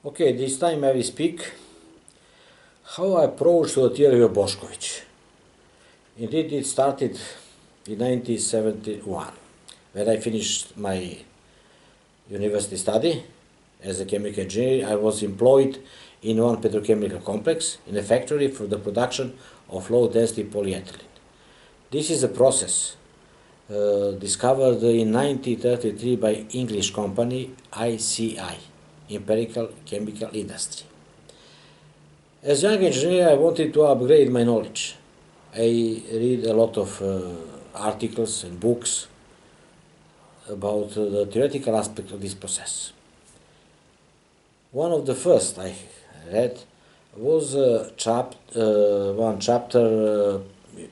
Okay, this time I will speak how I approached the theory of Boscovich. Indeed, it started in 1971, when I finished my university study as a chemical engineer. I was employed in one petrochemical complex in a factory for the production of low-density polyethylene. This is a process discovered in 1933 by English company ICI, Empirical Chemical Industry. As young engineer, I wanted to upgrade my knowledge. I read a lot of articles and books about the theoretical aspect of this process. One of the first I read was one chapter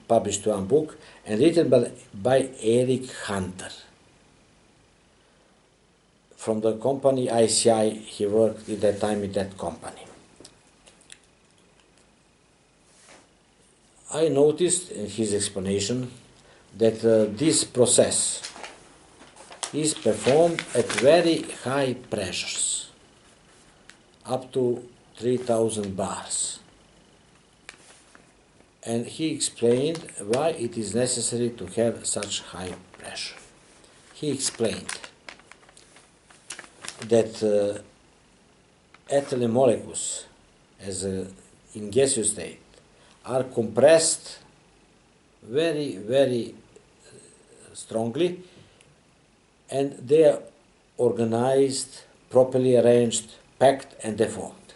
published in one book and written by Eric Hunter. From the company ICI, he worked at that time in that company. I noticed in his explanation that this process is performed at very high pressures, up to 3000 bars. And he explained why it is necessary to have such high pressure. He explained that ethylene molecules, in gaseous state, are compressed very strongly, and they are organized, properly arranged, packed and deformed.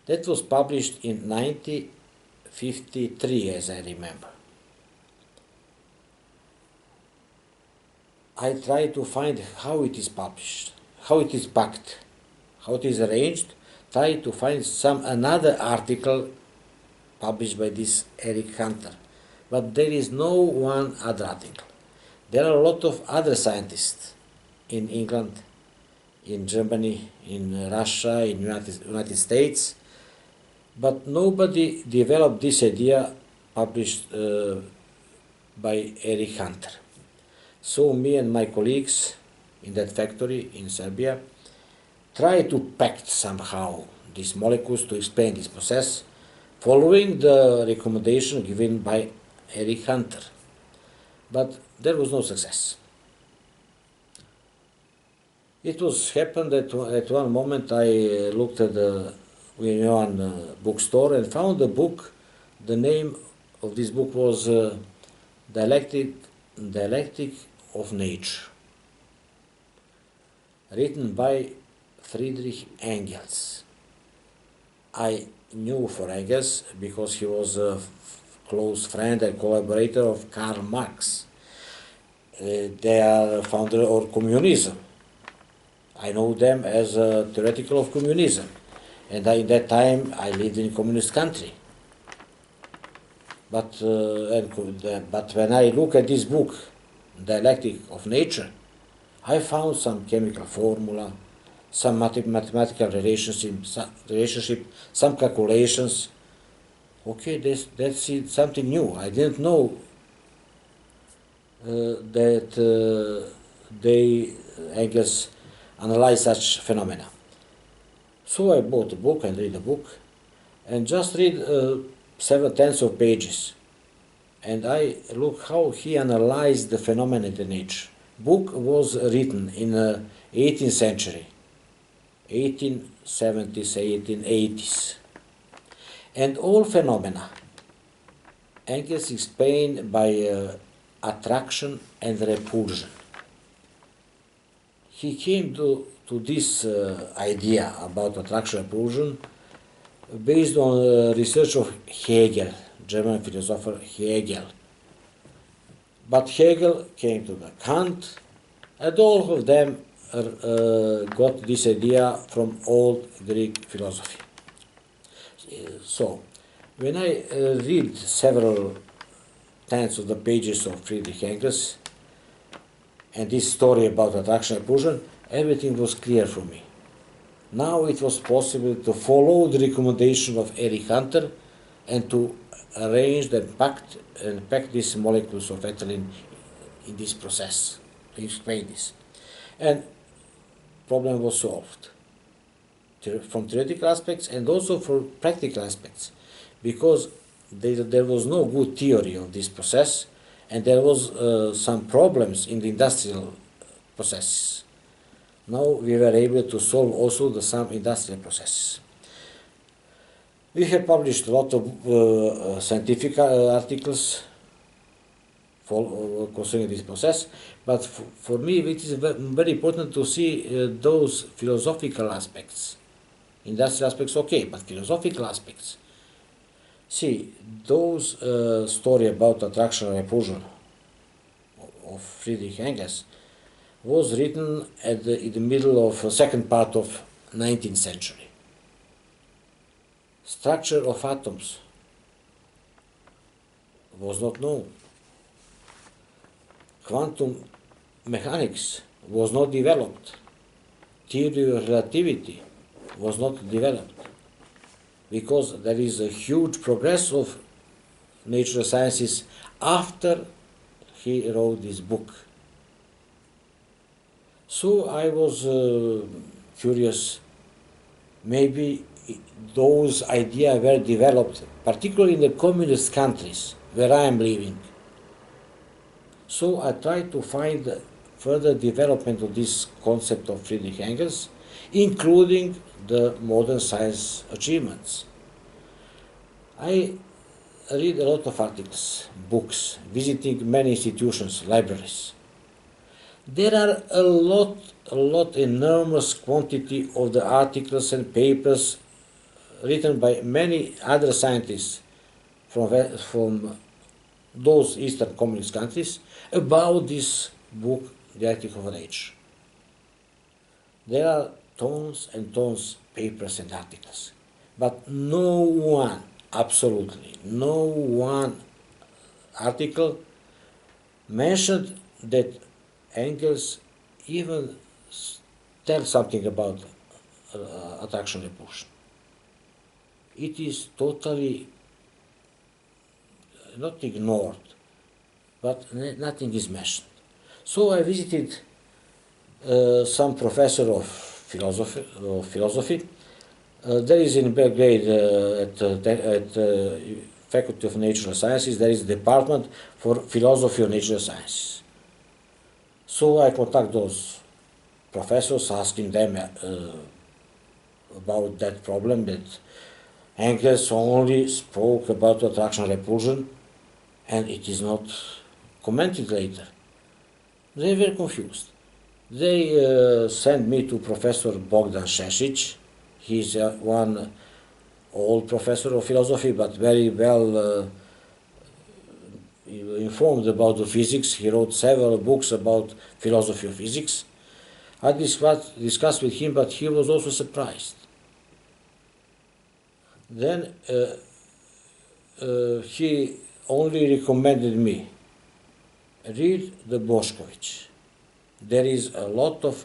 That was published in 1953, as I remember. I tried to find how it is published, how it is packed, how it is arranged, tried to find another article published by this Eric Hunter, but there is no one other article. There are a lot of other scientists in England, in Germany, in Russia, in United States, but nobody developed this idea published by Eric Hunter. So me and my colleagues in that factory in Serbia tried to pack somehow these molecules to explain this process, following the recommendation given by Eric Hunter. But there was no success. It happened that at one moment I looked at one bookstore and found a book. The name of this book was Dialectic of Nature, written by Friedrich Engels. I knew for Engels because he was a close friend and collaborator of Karl Marx. They are founder of communism. I know them as a theoretical of communism, and in that time I lived in a communist country. But when I look at this book, Dialectic of Nature, I found some chemical formula, some mathematical relationship, some calculations. Okay, that's something new. I didn't know that Engels analyzed such phenomena. So I bought the book and read the book, and just read several tens of pages. And I look how he analyzed the phenomena in the nature. Book was written in the 18th century, 1870s, 1880s. And all phenomena Engels explained by attraction and repulsion. He came to this idea about attraction and repulsion based on research of Hegel, German philosopher Hegel. But Hegel came to the Kant, and all of them got this idea from old Greek philosophy. So, when I read several tens of the pages of Friedrich Engels and this story about attraction and repulsion, everything was clear for me. Now it was possible to follow the recommendation of Eric Hunter and to arrange and pack these molecules of ethylene in this process, to explain this. And problem was solved. from theoretical aspects and also for practical aspects, because there was no good theory of this process, and there was some problems in the industrial processes. Now we were able to solve also some industrial processes. We have published a lot of scientific articles concerning this process, but for me it is very important to see those philosophical aspects. Industrial aspects, okay, but philosophical aspects. See, those story about attraction and repulsion of Friedrich Engels was written in the middle of the second part of 19th century. Structure of atoms was not known. Quantum mechanics was not developed. Theory of relativity was not developed, because there is a huge progress of natural sciences after he wrote this book. So I was curious, maybe those ideas were developed, particularly in the communist countries where I am living. So I tried to find further development of this concept of Friedrich Engels, including the modern science achievements. I read a lot of articles, books, visiting many institutions, libraries. There are a lot, enormous quantity of the articles and papers written by many other scientists from those Eastern Communist countries about this book, The Ethic of Rage. There are tons and tons of papers and articles, but no one, absolutely no one article mentioned that Engels even tells something about attraction repulsion. It is totally not ignored, but nothing is mentioned. So I visited some professor of philosophy. There is in Belgrade at Faculty of Natural Sciences, there is a department for philosophy of natural sciences. So I contact those professors, asking them about that problem, that Engels only spoke about attraction and repulsion, and it is not commented later. They were confused. They sent me to Professor Bogdan Šešić. He's one old professor of philosophy, but very well informed about the physics. He wrote several books about philosophy of physics. I discussed with him, but he was also surprised. Then he only recommended me, read the Boscovich. There is a lot of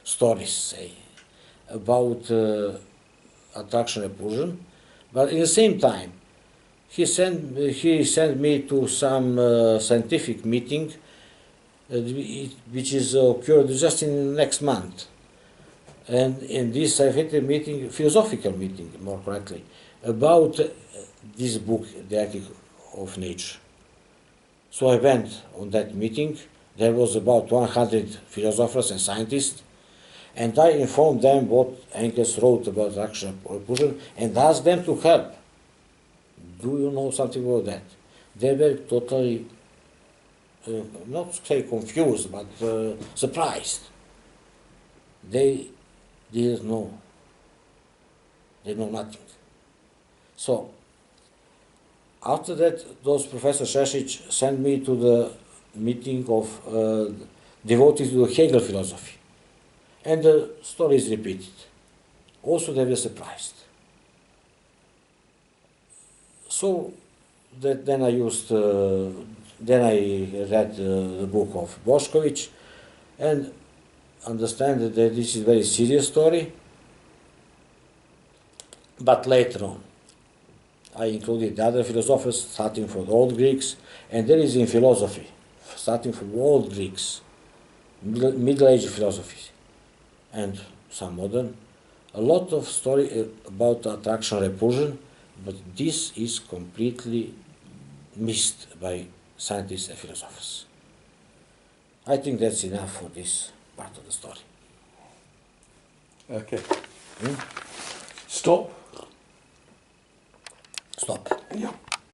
stories, say, about attraction repulsion, but in the same time, he sent me to some scientific meeting, which is occurred just in next month. And in this scientific meeting, philosophical meeting more correctly, about this book, The Ethic of Nature. So I went on that meeting. There was about 100 philosophers and scientists, and I informed them what Engels wrote about attraction repulsion and asked them to help. Do you know something about that? They were totally, not say confused, but surprised. They didn't know. They know nothing. So, after that, those Professor Šešić sent me to the meeting of devoted to the Hegel philosophy. And the story is repeated. Also, they were surprised. So, then I read the book of Boscovich and understand that this is a very serious story. But later on, I included the other philosophers, starting from the old Greeks, and there is in philosophy, starting from old Greeks, Middle Age philosophy, and some modern, a lot of story about attraction repulsion, but this is completely missed by scientists and philosophers. I think that's enough for this part of the story. Okay. Stop. Stop. Yeah.